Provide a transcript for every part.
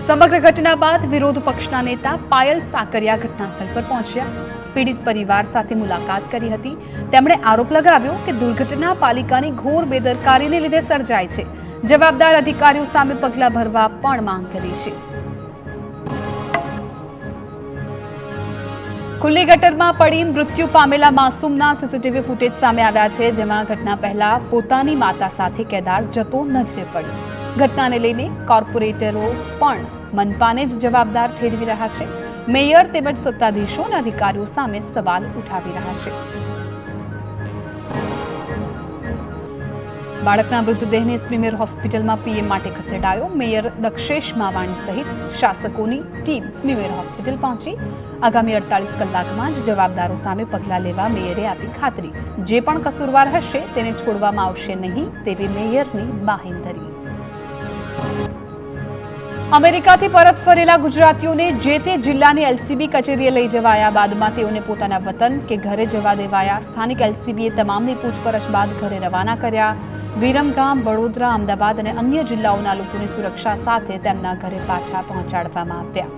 સમગ્ર ઘટના બાદ વિરોધ પક્ષના નેતા પાયલ સાકરિયા ઘટનાસ્થળ પર પહોંચ્યા. પીડિત પરિવાર સાથે મુલાકાત કરી હતી. તેમણે આરોપ લગાવ્યો કે દુર્ઘટના પાલિકાની ઘોર બેદરકારીને લીધે સર્જાઈ છે. જવાબદાર અધિકારીઓ સામે પગલાં ભરવા પણ માંગ કરી છે. ખુલ્લી ગટરમાં પડી મૃત્યુ પામેલા માસૂમના સીસીટીવી ફૂટેજ સામે આવ્યા છે, જેમાં ઘટના પહેલા પોતાની માતા સાથે કેદાર જતો નજરે પડ્યો. ઘટનાને લઈને કોર્પોરેટરો પણ મનપાને જ જવાબદાર ઠેરવી રહ્યા છે. મેયર તેમજ સત્તાધીશો અને અધિકારીઓ સામે સવાલ ઉઠાવી રહ્યા છે. બાળકના મૃતદેહને સ્મીમેર હોસ્પિટલમાં પીએમ માટે ખસેડાયો. મેયર દક્ષેશ માવાણી સહિત શાસકોની ટીમ સ્મીમેર હોસ્પિટલ પહોંચી. આગામી 48 કલાકમાં જ જવાબદારો સામે પગલાં લેવા મેયરે આપી ખાતરી. જે પણ કસૂરવાર હશે તેને છોડવામાં આવશે નહીં તેવી મેયરની બાંહેધરી. અમેરિકાથી પરત ફરેલા ગુજરાતીઓને જે તે જિલ્લાની એલસીબી કચેરીએ લઈ જવાયા. બાદમાં તેઓને પોતાના વતન કે ઘરે જવા દેવાયા. સ્થાનિક એલસીબીએ તમામની પૂછપરછ બાદ ઘરે રવાના કર્યા. વિરમગામ, વડોદરા, અમદાવાદ અને અન્ય જિલ્લાઓના લોકોની સુરક્ષા સાથે તેમના ઘરે પાછા પહોંચાડવામાં આવ્યા.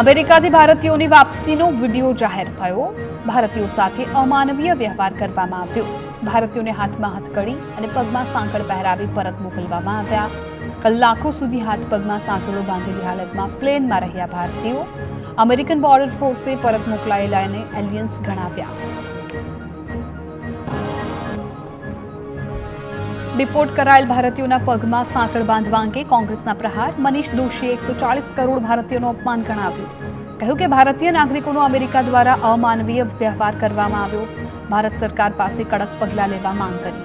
અમેરિકાથી ભારતીયોની વાપસીનો વિડીયો જાહેર થયો. ભારતીયો સાથે અમાનવીય વ્યવહાર કરવામાં આવ્યો. ભારતીયોને હાથમાં હથકડી અને પગમાં સાંકળ પહેરાવી પરત મોકલવામાં આવ્યા. કલાકો સુધી હાથ પગમાં સાંકળો બાંધેલી હાલતમાં પ્લેનમાં રહ્યા ભારતીયો. અમેરિકન બોર્ડર ફોર્સે પરત મોકલાયેલાને એલિયન્સ ગણાવ્યા. ડિપોર્ટ કરાયેલ ભારતીયોના પગમાં સાંકળ બાંધવા અંગે કોંગ્રેસના પ્રહાર. મનીષ દોશીએ 140 કરોડ ભારતીયોનું અપમાન ગણાવ્યું. કહ્યું કે ભારતીય નાગરિકોનો અમેરિકા દ્વારા અમાનવીય વ્યવહાર કરવામાં આવ્યો. ભારત સરકાર પાસે કડક પગલાં લેવા માંગ કરી.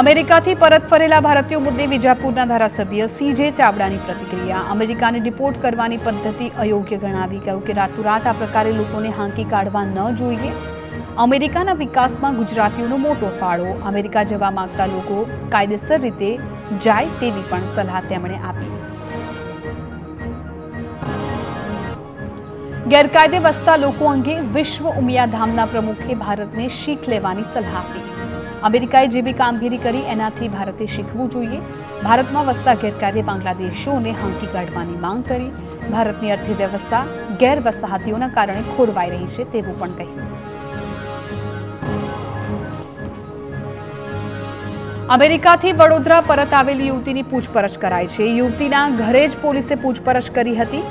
અમેરિકાથી પરત ફરેલા ભારતીયો મુદ્દે વિજાપુરના ધારાસભ્ય CJ ચાવડાની પ્રતિક્રિયા. અમેરિકાને ડિપોર્ટ કરવાની પદ્ધતિ અયોગ્ય ગણાવી. કહ્યું કે રાતોરાત આ પ્રકારે લોકોને હાંકી કાઢવા ન જોઈએ. અમેરિકાના વિકાસમાં ગુજરાતીઓનો મોટો ફાળો. અમેરિકા જવા માંગતા લોકો કાયદેસર રીતે જાય તેવી પણ સલાહ તેમણે આપી. ગેરકાયદે વસતા લોકો અંગે વિશ્વ ઉમિયાધામના પ્રમુખે ભારતને શીખ લેવાની સલાહ આપી. અમેરિકાએ જે બી કામગીરી કરી એનાથી ભારતે શીખવું જોઈએ. ભારતમાં વસતા ગેરકાયદે બાંગ્લાદેશીઓને હાંકી કાઢવાની માંગ કરી. ભારતની અર્થવ્યવસ્થા ગેરવસાહતીઓના કારણે ખોરવાઈ રહી છે તેવું પણ કહ્યું. અમેરિકાથી વડોદરા પરત આવેલી યુવતીની પૂછપરછ કરાઈ છે. યુવતીના ઘરે જ પોલીસે પૂછપરછ કરી હતી.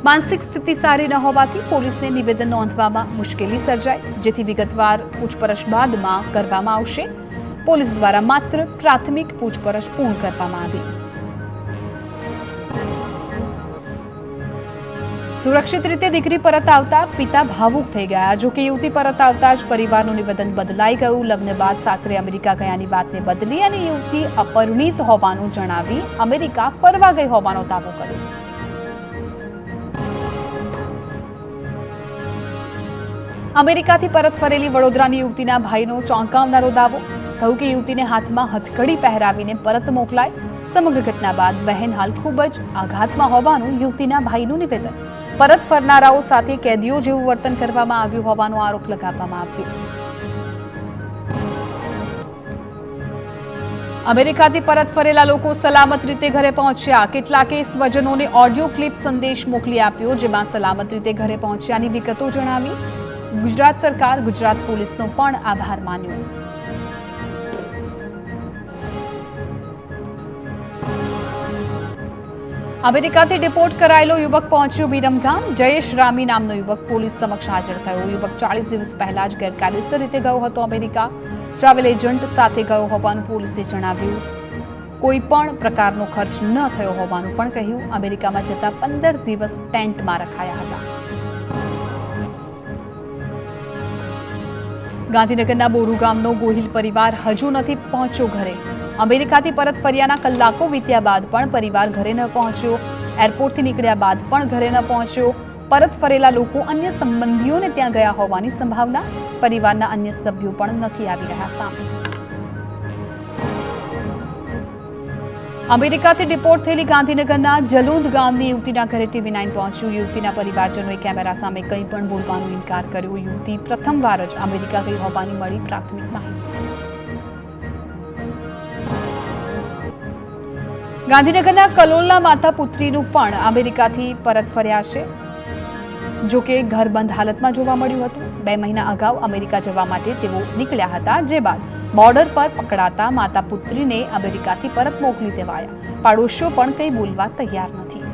માનસિક સ્થિતિ સારી ન હોવાથી પોલીસને નિવેદન નોંધવામાં મુશ્કેલી સર્જાઈ, જેથી વિગતવાર પૂછપરછ બાદમાં કરવામાં આવશે. પોલીસ દ્વારા માત્ર પ્રાથમિક પૂછપરછ પૂર્ણ કરવામાં આવી. સુરક્ષિત રીતે દીકરી પરત આવતા પિતા ભાવુક થઈ ગયા. જો કે યુવતી પરત આવતા જ પરિવારનું નિવેદન બદલાઈ ગયું. લગ્ન બાદ સાસરે અમેરિકા ગયાની વાતને બદલી અને યુવતી અપરિણીત હોવાનું જણાવી અમેરિકા ફરવા ગઈ હોવાનો દાવો કર્યો. અમેરિકાથી પરત ફરેલી વડોદરાની યુવતીના ભાઈનો ચોંકાવનારો દાવો. કહ્યું કે યુવતીને હાથમાં હથકડી પહેરાવીને પરત મોકલાય. સમગ્ર ઘટના બાદ બહેન હાલ ખૂબ જ આઘાતમાં હોવાનું યુવતીના ભાઈનું નિવેદન. પરત ફરનારાઓ સાથે કેદીઓ જેવું વર્તન કરવામાં આવ્યું હોવાનો આરોપ લગાવવામાં આવ્યો. અમેરિકાથી પરત ફરેલા લોકો સલામત રીતે ઘરે પહોંચ્યા. કેટલાકે સ્વજનોને ઓડિયો ક્લિપ સંદેશ મોકલી આપ્યો, જેમાં સલામત રીતે ઘરે પહોંચ્યાની વિગતો જણાવી. ગુજરાત સરકાર, ગુજરાત પોલીસનો પણ આભાર માન્યો. અમેરિકાથી ડિપોર્ટ કરાયેલો યુવક પહોંચ્યો વિરમગામ. જયેશ રામી નામનો યુવક પોલીસ સમક્ષ હાજર થયો. યુવક 40 દિવસ પહેલા જ ગેરકાયદેસર રીતે ગયો હતો અમેરિકા. ટ્રાવેલ એજન્ટ સાથે ગયો હોવાનું પોલીસે જણાવ્યું. કોઈ પણ પ્રકારનો ખર્ચ ન થયો હોવાનું પણ કહ્યું. અમેરિકામાં જતા 15 દિવસ ટેન્ટમાં રખાયા હતા. ગાંધીનગરના બોરુ ગામનો ગોહિલ પરિવાર હજુ નથી પહોંચ્યો ઘરે. અમેરિકાથી પરત ફર્યાના કલાકો વીત્યા બાદ પણ પરિવાર ઘરે ન પહોંચ્યો. એરપોર્ટથી નીકળ્યા બાદ પણ ઘરે ન પહોંચ્યો. પરત ફરેલા લોકો અન્ય સંબંધીઓને ત્યાં ગયા હોવાની સંભાવના. પરિવારના અન્ય સભ્યો પણ નથી આવી રહ્યા સામે. અમેરિકાથી ડિપોર્ટ થયેલી ગાંધીનગરના જલોદ ગામની યુવતીના ઘરે TV9 પહોંચ્યું. યુવતીના પરિવારજનોએ કેમેરા સામે કંઈ પણ બોલવાનો ઇનકાર કર્યો. યુવતી પ્રથમવાર જ અમેરિકા ગઈ હોવાની મળી પ્રાથમિક માહિતી. ગાંધીનગરના કલોલના માતા પુત્રીનું પણ અમેરિકાથી પરત ફર્યા છે. જોકે ઘર બંધ હાલતમાં જોવા મળ્યું હતું. 2 મહિના અગાઉ અમેરિકા જવા માટે તેઓ નીકળ્યા હતા, જે બાદ બોર્ડર પર પકડાતા માતા પુત્રીને અમેરિકાથી પરત મોકલી દેવાયા. પાડોશીઓ પણ કંઈ બોલવા તૈયાર નથી.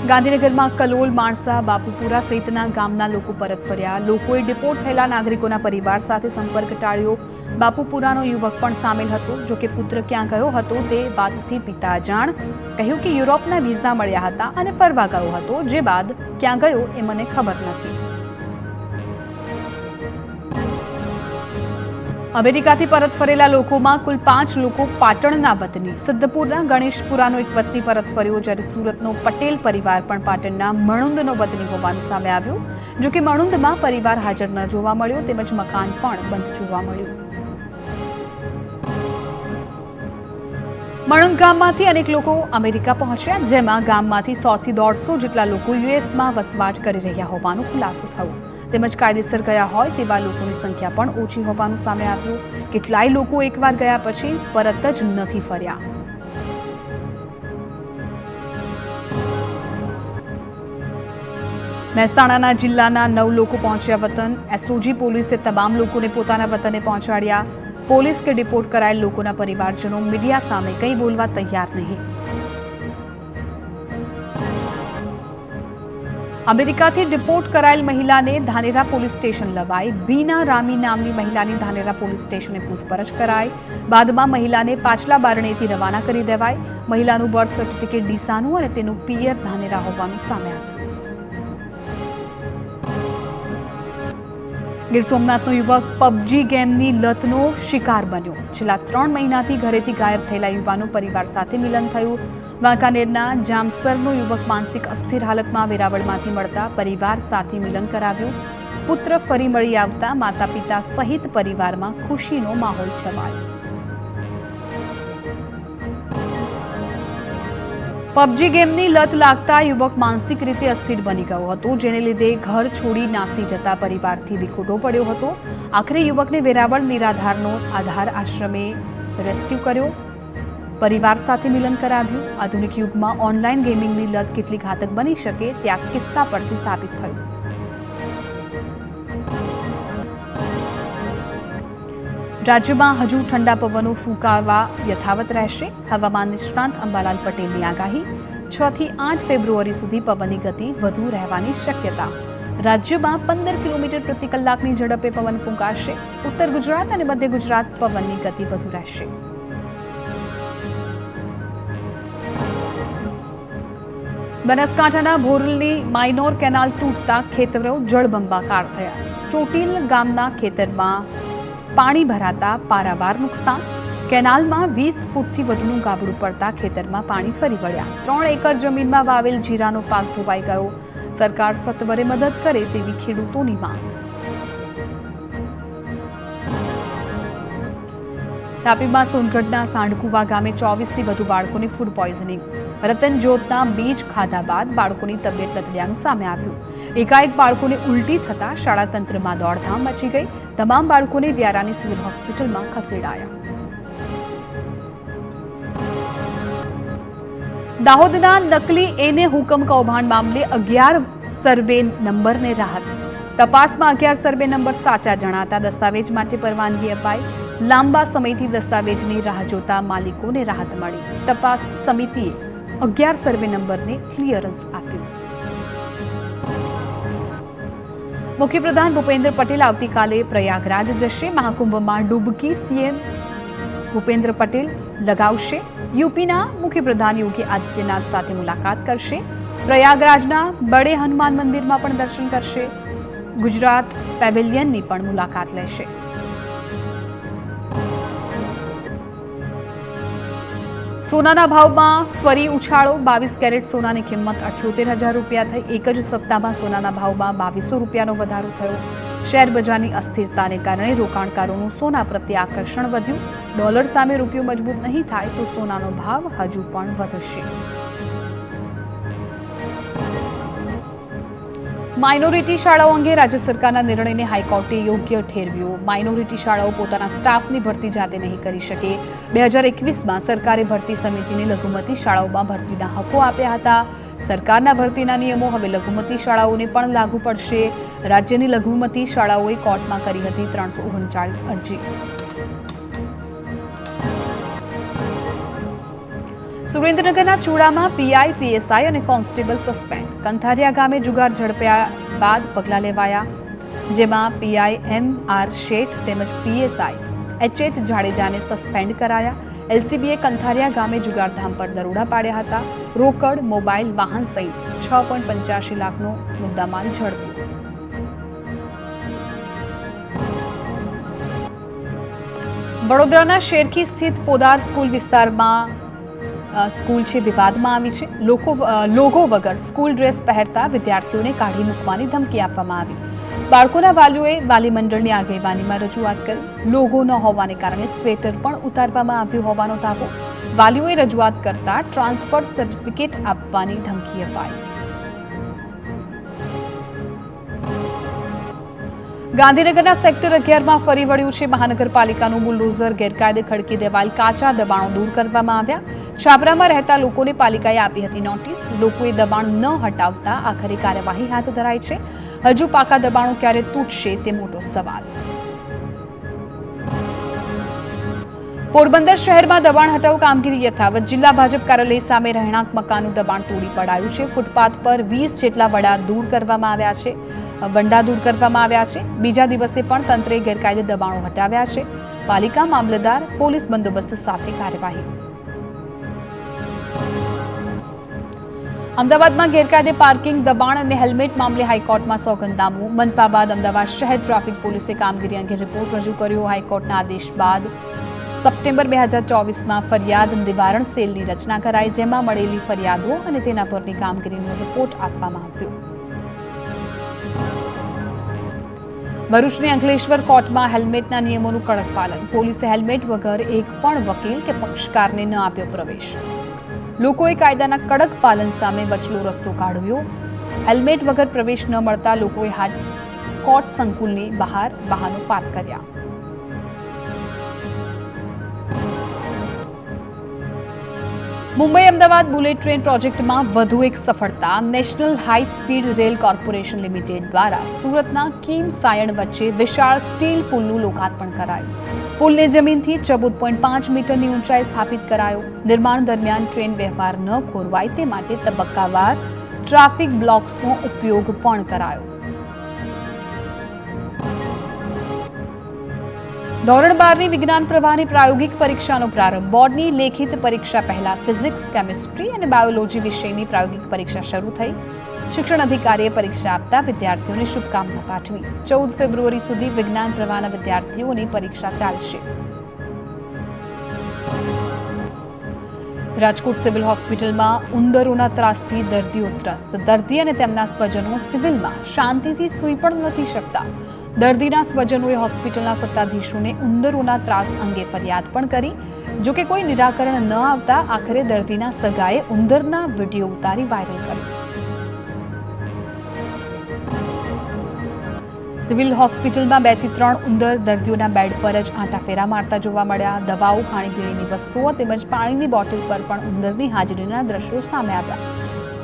ગાંધીનગરમાં કલોલ, માણસા, બાપુપુરા સહિતના ગામના લોકો પરત ફર્યા. લોકોએ ડિપોર્ટ થયેલા નાગરિકોના પરિવાર સાથે સંપર્ક ટાળ્યો. બાપુપુરાનો યુવક પણ સામેલ હતો. જોકે પુત્ર ક્યાં ગયો હતો તે વાતથી પિતા જાણ. કહ્યું કે યુરોપના વિઝા મળ્યા હતા અને ફરવા ગયો હતો, જે બાદ ક્યાં ગયો એ મને ખબર નથી. અમેરિકાથી પરત ફરેલા લોકોમાં કુલ 5 લોકો પાટણના વતની. સિદ્ધપુરના ગણેશપુરાનો એક વતની પરત ફર્યો, જ્યારે સુરતનો પટેલ પરિવાર પણ પાટણના મણુંદનો વતની હોવાનું સામે આવ્યું. જોકે મણુંદમાં પરિવાર હાજર ન જોવા મળ્યો, તેમજ મકાન પણ બંધ જોવા મળ્યું. મણુંદ ગામમાંથી અનેક લોકો અમેરિકા પહોંચ્યા, જેમાં ગામમાંથી 100 થી 150 જેટલા લોકો યુએસમાં વસવાટ કરી રહ્યા હોવાનું ખુલાસો થયો. તેમજ કાયદેસર ગયા હોય તેવા લોકોની સંખ્યા પણ ઓછી હોવાનું સામે આવ્યું. કેટલાય લોકો એકવાર ગયા પછી પરત જ નથી ફર્યા. મહેસાણા જિલ્લાના 9 લોકો પહોંચ્યા વતન. એસઓજી પોલીસે તમામ લોકોને પોતાના વતને પહોંચાડ્યા. પોલીસ કે ડિપોર્ટ કરાયેલ લોકોના પરિવારજનો મીડિયા સામે કંઈ બોલવા તૈયાર નહીં. અમેરિકાથી ડિપોર્ટ કરાયેલ મહિલાને ધાનેરા પોલીસ સ્ટેશન લવાઈ. બીના રામી નામની મહિલાની ધાનેરા પોલીસ સ્ટેશને પૂછપરછ કરાઈ. બાદમાં મહિલાને પાછલા બારણેથી રવાના કરી દેવાઈ. મહિલાનું બર્થ સર્ટિફિકેટ ડીસાનું અને તેનું પિયર ધાનેરા હોવાનું સામે આવ્યું. ગીર સોમનાથનો યુવક PUBG ગેમની લતનો શિકાર બન્યો. છેલ્લા 3 મહિનાથી ઘરેથી ગાયબ થયેલા યુવાનો પરિવાર સાથે મિલન થયું. વાંકાનેરના જામસરનો યુવક માનસિક અસ્થિર હાલતમાં વેરાવળમાંથી મળતા પરિવાર સાથે મિલન કરાવ્યું. પુત્ર ફરી મળી આવતા માતા પિતા સહિત પરિવારમાં ખુશીનો માહોલ છવાયો. PUBG ગેમની લત લાગતા યુવક માનસિક રીતે અસ્થિર બની ગયો હતો, જેને લીધે ઘર છોડી નાસી જતા પરિવારથી વિખૂટો પડ્યો હતો. આખરે યુવકને વેરાવળ નિરાધારનો આધાર આશ્રમે રેસ્ક્યુ કર્યો. પરિવાર સાથે મિલન કરાવ્યું. આધુનિક યુગમાં ઓનલાઈન ગેમિંગની લત કેટલી ઘાતક બની શકે તે આ કિસ્સા પરથી સાબિત થયું. રાજ્યમાં હજુ ઠંડા પવનો ફૂંકાવા યથાવત રહેશે. હવામાન નિષ્ણાંત અંબાલાલ પટેલની આગાહી. 6 થી 8 ફેબ્રુઆરી સુધી પવનની ગતિ વધુ રહેવાની શક્યતા. રાજ્યમાં 15 કિલોમીટર પ્રતિ કલાકની ઝડપે પવન ફૂંકાશે. ઉત્તર ગુજરાત અને મધ્ય ગુજરાત પવનની ગતિ વધુ રહેશે. બનાસકાંઠાના ભોરલની માઇનોર કેનાલ તૂટતા ખેતરો જળબંબાકાર થયા. ચોટીલ ગામના ખેતરમાં પાણી ભરાતા પારાવાર નુકસાન. કેનાલમાં 20 ફૂટથી વધુનું ગાબડું પડતા ખેતરમાં પાણી ફરી વળ્યા. 3 એકર જમીનમાં વાવેલ જીરાનો પાક ધોવાઈ ગયો. સરકાર સત્વરે મદદ કરે તેવી ખેડૂતોની માંગ. તાપીમાં સોનગઢના સાંડકુવા ગામે 24 થી વધુ બાળકોને ફૂડ પોઈઝનિંગ. રતનજોતના બીજ ખાધા બાદ બાળકોની તબિયત લથડિયાનું સામે આવ્યું. એકાએક બાળકોને ઉલટી થતા શાળા તંત્રમાં દોડધામ મચી ગઈ. તમામ બાળકોને વ્યારાની સિવિલ હોસ્પિટલમાં ખસેડાયા. દાહોદના નકલી એને હુકમ કૌભાંડ મામલે 11 સર્વે નંબરને રાહત. તપાસમાં 11 સર્વે નંબર સાચા જણાતા દસ્તાવેજ માટે પરવાનગી અપાઈ. લાંબા સમયથી દસ્તાવેજની રાહ જોતા માલિકોને રાહત મળી. તપાસ સમિતિએ 11 સર્વે નંબરને ક્લિયરન્સ આપ્યું. મુખ્યપ્રધાન ભૂપેન્દ્ર પટેલ આવતીકાલે પ્રયાગરાજ જશે. મહાકુંભમાં ડૂબકી સીએમ ભૂપેન્દ્ર પટેલ લગાવશે. યુપીના મુખ્યપ્રધાન યોગી આદિત્યનાથ સાથે મુલાકાત કરશે. પ્રયાગરાજના બડે હનુમાન મંદિરમાં પણ દર્શન કરશે. ગુજરાત પેવેલિયનની પણ મુલાકાત લેશે. સોનાના ભાવમાં ફરી ઉછાળો. 22 કેરેટ સોનાની કિંમત 78,000 રૂપિયા થઈ. એક જ સપ્તાહમાં સોનાના ભાવમાં 2200 રૂપિયાનો વધારો થયો. શેર બજારની અસ્થિરતાને કારણે રોકાણકારોનું સોના પ્રત્યે આકર્ષણ વધ્યું. ડોલર સામે રૂપિયો મજબૂત નહીં થાય તો સોનાનો ભાવ હજુ પણ વધશે. માઇનોરિટી શાળાઓ અંગે રાજ્ય સરકારના નિર્ણયને હાઈકોર્ટે યોગ્ય ઠેરવ્યો. માઇનોરિટી શાળાઓ પોતાના સ્ટાફની ભરતી જાતે નહીં કરી શકે. 2021માં સરકારે ભરતી સમિતિને લઘુમતી શાળાઓમાં ભરતીના હકો આપ્યા હતા. સરકારના ભરતીના નિયમો હવે લઘુમતી શાળાઓને પણ લાગુ પડશે. રાજ્યની લઘુમતી શાળાઓએ કોર્ટમાં કરી હતી 339 અરજી. સુરેન્દ્રનગરના ચૂડામાં પીઆઈ, પીએસઆઈ અને કોન્સ્ટેબલ સસ્પેન્ડ. કંથારિયા ગામે જુગાર ઝડપ્યા બાદ પગલાં લેવાયા, જેમાં પીઆઈ એમ.આર. શેઠ તેમજ પીએસઆઈ એચ.એચ. જાડેજાને સસ્પેન્ડ કરાયા. એલસીબીએ કંથારિયા ગામે જુગારધામ પર દરોડા પાડ્યા હતા. રોકડ, મોબાઈલ, વાહન સહિત 6.85 લાખનો મુદ્દામાલ ઝડપ્યો. વડોદરાના શેરખી સ્થિત પોદાર સ્કૂલ વિસ્તારમાં સ્કૂલ છે વિવાદમાં આવી છે. લોગો વગર સ્કૂલ ડ્રેસ પહેરતા વિદ્યાર્થીઓને કાઢી મૂકવાની ધમકી આપવામાં આવી. બાળકોના વાલીઓએ વાલી મંડળની આગેવાનીમાં રજૂઆત કરી. લોગો ન હોવાને કારણે સ્વેટર પણ ઉતારવામાં આવ્યું હોવાનો દાવો. વાલીઓએ રજૂઆત કરતા ટ્રાન્સફર સર્ટિફિકેટ આપવાની ધમકી અપાઈ. ગાંધીનગરના સેક્ટર 11માં ફરી વળ્યું છે મહાનગરપાલિકાનું બુલડોઝર. ગેરકાયદે ખડકી દેવાયેલ કાચા દબાણો દૂર કરવામાં આવ્યા. છાપરામાં રહેતા લોકોને પાલિકાએ આપી હતી નોટિસ. લોકોએ દબાણ ન હટાવતા આખરે કાર્યવાહી હાથ ધરાઈ છે. હજુ પાકા દબાણો ક્યારે તૂટશે તે મોટો સવાલ. પોરબંદર શહેરમાં દબાણ હટાવ કામગીરી યથાવત. જિલ્લા ભાજપ કાર્યાલય સામે રહેણાંક મકાનનું દબાણ તોડી પડાયું છે. ફૂટપાથ પર 20 જેટલા વડા દૂર કરવામાં આવ્યા છે. બીજા દિવસે પણ તંત્રે ગેરકાયદે દબાણો હટાવ્યા છે. પાલિકા, મામલતદાર, પોલીસ બંદોબસ્ત સાથે કાર્યવાહી. અમદાવાદમાં ગેરકાયદે પાર્કિંગ, દબાણ અને હેલ્મેટ મામલે હાઈકોર્ટમાં સોગંદનામું. મનપા બાદ અમદાવાદ શહેર ટ્રાફિક પોલીસે કામગીરી અંગે રિપોર્ટ રજૂ કર્યો. હાઈકોર્ટના આદેશ બાદ સપ્ટેમ્બર 2024માં ફરિયાદ નિવારણ સેલની રચના કરાઈ, જેમાં મળેલી ફરિયાદો અને તેના પરની કામગીરીનો રિપોર્ટ આપવામાં આવ્યો. ભરૂચની અંકલેશ્વર કોર્ટમાં હેલ્મેટના નિયમોનું કડક પાલન. પોલીસે હેલ્મેટ વગર એક પણ વકીલ કે પક્ષકારને ન આપ્યો પ્રવેશ. લોકોએ કાયદાના કડક પાલન સામે વચલો રસ્તો કાઢ્યો. હેલ્મેટ વગર પ્રવેશ ન મળતા લોકોએ કોર્ટ સંકુલની બહાર વાહનો પાર્ક કર્યા. મુંબઈ અમદાવાદ બુલેટ ટ્રેન પ્રોજેક્ટમાં વધુ એક સફળતા. National high speed rail corporation limited દ્વારા સુરતના કીમ સાયણ વચ્ચે વિશાળ સ્ટીલ પુલનું લોકાર્પણ કરાયું. પુલને જમીનથી 14.5 મીટરની ઊંચાઈ સ્થાપિત કરાયો. નિર્માણ દરમિયાન ટ્રેન વ્યવહાર ન ખોરવાય તે માટે તબક્કાવાર ટ્રાફિક બ્લોક્સનો ઉપયોગ પણ કરાયો. ધોરણ 12ની વિજ્ઞાન પ્રવાહની પ્રાયોગિક પરીક્ષાનો પ્રારંભ. બોર્ડની લેખિત પરીક્ષા પહેલા ફિઝિક્સ, કેમિસ્ટ્રી અને બાયોલોજી વિષયની પ્રાયોગિક પરીક્ષા શરૂ થઈ. શિક્ષણ અધિકારીએ પરીક્ષા આપતા વિદ્યાર્થીઓને શુભકામના પાઠવી. 14 ફેબ્રુઆરી સુધી વિજ્ઞાન પ્રવાહના વિદ્યાર્થીઓની પરીક્ષા ચાલશે. રાજકોટ સિવિલ હોસ્પિટલમાં ઉંદરોના ત્રાસથી દર્દીઓ ત્રસ્ત. દર્દી અને તેમના સ્વજનો સિવિલમાં શાંતિથી સૂઈ પણ નથી શકતા. દર્દીના સ્વજનોએ હોસ્પિટલના સત્તાધીશોને ઉંદરોના ત્રાસ અંગે ફરિયાદ પણ કરી. જોકે કોઈ નિરાકરણ ન આવતા આખરે દર્દીના સગાએ ઉંદરના વિડીયો ઉતારી વાયરલ કર્યો. સિવિલ હોસ્પિટલમાં 2 થી 3 ઉંદર દર્દીઓના બેડ પર જ આંટાફેરા મારતા જોવા મળ્યા. દવાઓ, ખાણીપીણીની વસ્તુઓ તેમજ પાણીની બોટલ પર પણ ઉંદરની હાજરીના દ્રશ્યો સામે આવ્યા.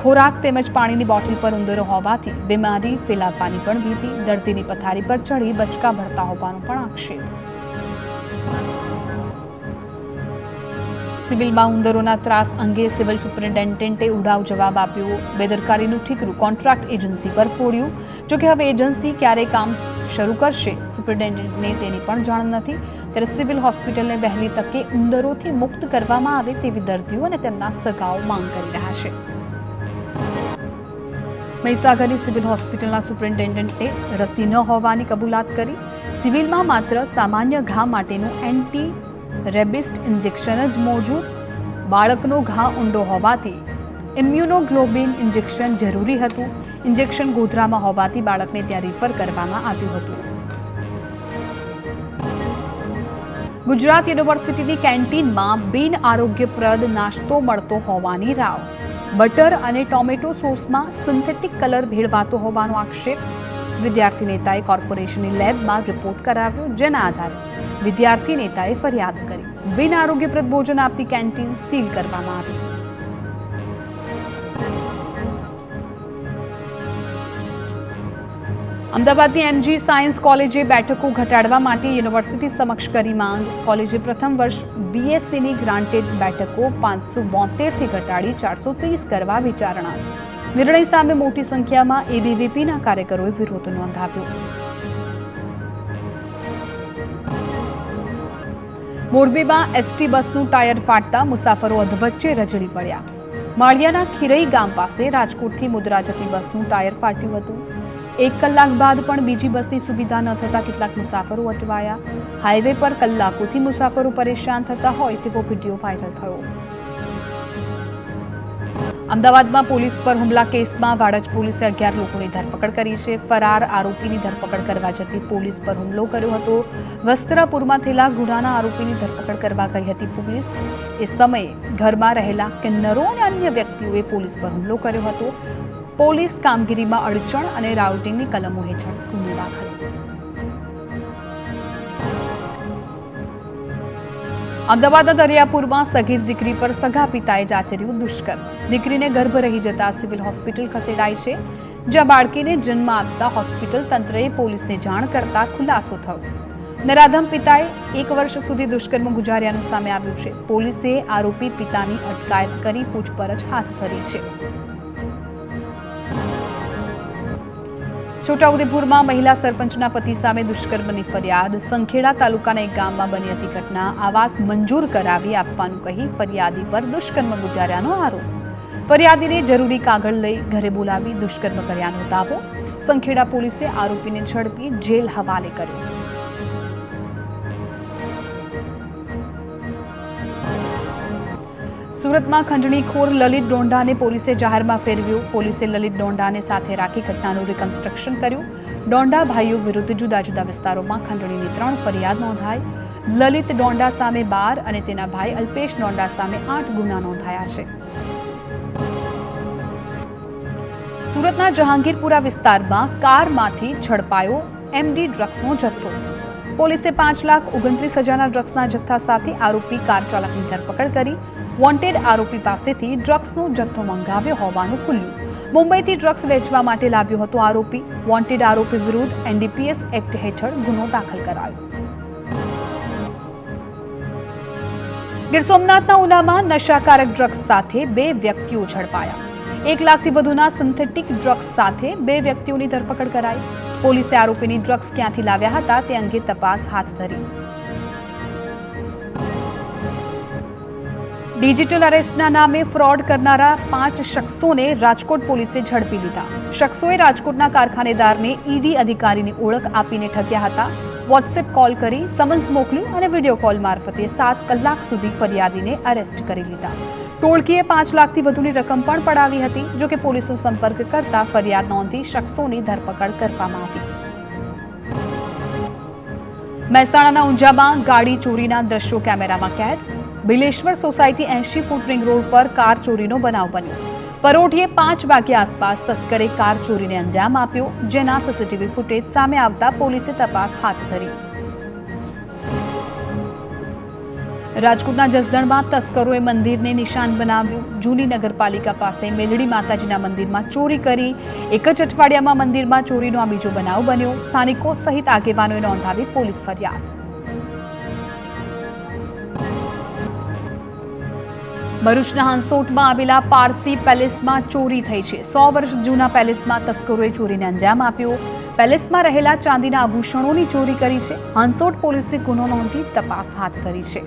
ખોરાક તેમજ પાણીની બોટલ પર ઉંદરો હોવાથી બીમારી ફેલાવવાની પણ ભીતિ. દર્દીની પથારી પર ચડી બચકા ભરતા હોવાનો પણ આક્ષેપ. સિવિલમાં ઉંદરોના ત્રાસ અંગે સિવિલ સુપ્રિન્ટેન્ડન્ટે ઉડાવ જવાબ આપ્યો. બેદરકારીનું ઠીકરું કોન્ટ્રાક્ટ એજન્સી પર ફોડ્યું. જોકે હવે એજન્સી ક્યારે કામ શરૂ કરશે સુપ્રિન્ટેન્ડન્ટને તેની પણ જાણ નથી. ત્યારે સિવિલ હોસ્પિટલને વહેલી તકે ઉંદરોથી મુક્ત કરવામાં આવે તેવી દર્દીઓ અને તેમના સગાઓ માંગ કરી રહ્યા છે. મહીસાગરની સિવિલ હોસ્પિટલના સુપ્રિન્ટેન્ડન્ટે રસી ન હોવાની કબૂલાત કરી. સિવિલમાં માત્ર સામાન્ય ઘા માટેનું એન્ટી રેબિસ્ટ ઇન્જેક્શન જ મોજૂદ. બાળકનો ઘા ઊંડો હોવાથી ઇમ્યુનોગ્લોબિન ઇન્જેક્શન જરૂરી હતું. ઇન્જેક્શન ગોધરામાં હોવાથી બાળકને ત્યાં રિફર કરવામાં આવ્યું હતું. ગુજરાત યુનિવર્સિટીની કેન્ટીનમાં બિન આરોગ્યપ્રદ નાસ્તો મળતો હોવાની રાવ. બટર અને ટોમેટો સોસમાં સિન્થેટિક કલર ભેળવાતો હોવાનો આક્ષેપ. વિદ્યાર્થી નેતાએ કોર્પોરેશનની લેબમાં રિપોર્ટ કરાવ્યો, જેના આધારે વિદ્યાર્થી નેતાએ ફરિયાદ કરી. બિન આરોગ્યપ્રદ ભોજન આપતી કેન્ટીન સીલ કરવામાં આવી. અમદાવાદની MG સાયન્સ કોલેજે બેઠકો ઘટાડવા માટે યુનિવર્સિટી સમક્ષ કરી માંગ. કોલેજે પ્રથમ વર્ષ BScની ગ્રાન્ટેડ બેઠકો 572થી ઘટાડી 430 કરવા વિચારણા. નિર્ણય સામે મોટી સંખ્યામાં ABVPના કાર્યકરોએ વિરોધ નોંધાવ્યો. મોરબીમાં ST બસનું ટાયર ફાટતા મુસાફરો અધવચ્ચે રજડી પડ્યા. માળિયાના ખીરઈ ગામ પાસે રાજકોટથી મુદ્રા જતી બસનું ટાયર ફાટ્યું હતું. 1 કલાક બાદ પણ બીજી બસની સુવિધા ન થતા કેટલાક મુસાફરો અટવાયા. હાઈવે પર કલાકોથી મુસાફરો પરેશાન થતા હોય તેવો વિડીયો વાયરલ થયો. અમદાવાદમાં પોલીસ પર હુમલા કેસમાં વાડજ પોલીસે 11 લોકોની ધરપકડ કરી છે. ફરાર આરોપીની ધરપકડ કરવા જતી પોલીસ પર હુમલો કર્યો હતો. વસ્ત્રાપુરમાં થયેલા ગુનાના આરોપીની ધરપકડ કરવા ગઈ હતી પોલીસ. એ સમયે ઘરમાં રહેલા કિન્નરો અને અન્ય વ્યક્તિઓએ પોલીસ પર હુમલો કર્યો હતો. પોલીસ કામગીરીમાં અડચણ અને રાઉટિંગની કલમો હેઠળ ગુનો દાખલ. અમદાવાદના દરિયાપુરમાં સગીર દીકરી પર સગા પિતાએ આચર્યું દુષ્કર્મ. દીકરીને ગર્ભ રહી જતા સિવિલ હોસ્પિટલ ખસેડાઈ છે, જ્યાં બાળકીને જન્મ આપતા હોસ્પિટલ તંત્રએ પોલીસને જાણ કરતા ખુલાસો થયો. નરાધમ પિતાએ 1 વર્ષ સુધી દુષ્કર્મ ગુજાર્યાનું સામે આવ્યું છે. પોલીસે આરોપી પિતાની અટકાયત કરી પૂછપરછ હાથ ધરી છે. છોટાઉદેપુરમાં મહિલા સરપંચના પતિ સામે દુષ્કર્મની ફરિયાદ. સંખેડા તાલુકાના એક ગામમાં બની હતી ઘટના. આવાસ મંજૂર કરાવી આપવાનું કહી ફરિયાદી પર દુષ્કર્મ ગુજાર્યાનો આરોપ. ફરિયાદીને જરૂરી કાગળ લઈ ઘરે બોલાવી દુષ્કર્મ કર્યાનો દાવો. સંખેડા પોલીસે આરોપીને ઝડપી જેલ હવાલે કર્યો. સુરતમાં ખંડણીખોર લલિત ડોંડાને પોલીસે જાહેરમાં ફેરવ્યો. પોલીસે લલિત ડોંડાને સાથે રાખી ઘટનાનું રિકન્સ્ટ્રક્શન કર્યું. ડોંડા ભાઈઓ વિરુદ્ધ જુદા જુદા વિસ્તારોમાં ખંડણીની 3 ફરિયાદ નોંધાઈ. લલિત ડોંડા સામે 12 અને તેના ભાઈ અલ્પેશ ડોંડા સામે 8 ગુના નોંધાયા છે. સુરતના જહાંગીરપુરા વિસ્તારમાં કારમાંથી ઝડપાયો MD ડ્રગ્સનો જથ્થો. પોલીસે 5,29,000ના ડ્રગ્સના જથ્થા સાથે આરોપી કાર ચાલકની ધરપકડ કરી. વોન્ટેડ આરોપી પાસેથી ડ્રગ્સનો જથ્થો મંગાવ્યો હોવાનું ખુલ્યું. મુંબઈથી ડ્રગ્સ વેચવા માટે લાવ્યો હતો આરોપી. વોન્ટેડ આરોપી વિરુદ્ધ NDPS એક્ટ હેઠળ ગુનો દાખલ કરાયો. ગીર સોમનાથના ઉનામાં નશાકારક ડ્રગ્સ સાથે 2 વ્યક્તિઓ ઝડપાયા. 1 લાખથી વધુના સિન્થેટિક ડ્રગ્સ સાથે 2 વ્યક્તિઓની ધરપકડ કરાઈ. પોલીસે આરોપીની ડ્રગ્સ ક્યાંથી લાવ્યા હતા તે અંગે તપાસ હાથ ધરી. ડિજિટલ અરેસ્ટના નામે ફ્રોડ કરનારા 5 શખ્સોને રાજકોટ પોલીસે ઝડપી લીધા. શખ્સોએ રાજકોટના કારખાનેદારને ED અધિકારીની ઓળખ આપીને ઠગ્યા હતા. વોટ્સએપ કોલ કરી સમન્સ મોકલ્યું અને વિડીયો કોલ મારફતે 7 કલાક સુધી ફરિયાદીને અરેસ્ટ કરી લીધા. ટોળકીએ 5 લાખથી વધુની રકમ પણ પડાવી હતી. જોકે પોલીસનો સંપર્ક કરતા ફરિયાદ નોંધી શખ્સોની ધરપકડ કરવામાં આવી. મહેસાણાના ઊંઝામાં ગાડી ચોરીના દ્રશ્યો કેમેરામાં કેદ. Bileshwar society 80 foot ring road પર કાર ચોરીનો બનાવ બન્યો. પરોઢીએ 5 વાગ્યા આસપાસ તસ્કરે કાર ચોરીને અંજામ આપ્યો, જેના CCTV ફૂટેજ સામે આવતા પોલીસે તપાસ હાથ ધરી. રાજકોટના જસદણમાં તસ્કરોએ મંદિરને નિશાન બનાવ્યું. જૂની નગરપાલિકા પાસે મેલડી માતાજીના મંદિરમાં ચોરી કરી. એક જ અઠવાડિયામાં મંદિરમાં ચોરીનો આ બીજો બનાવ બન્યો. સ્થાનિકો સહિત આગેવાનોએ નોંધાવી પોલીસ ફરિયાદ. ભરૂચના હાંસોટમાં આવેલા પારસી પેલેસમાં ચોરી થઈ છે. 100 વર્ષ જૂના પેલેસમાં તસ્કરોએ ચોરીને અંજામ આપ્યો. પેલેસમાં રહેલા ચાંદીના આભૂષણોની ચોરી કરી છે. હાંસોટ પોલીસે ગુનો નોંધી તપાસ હાથ ધરી છે.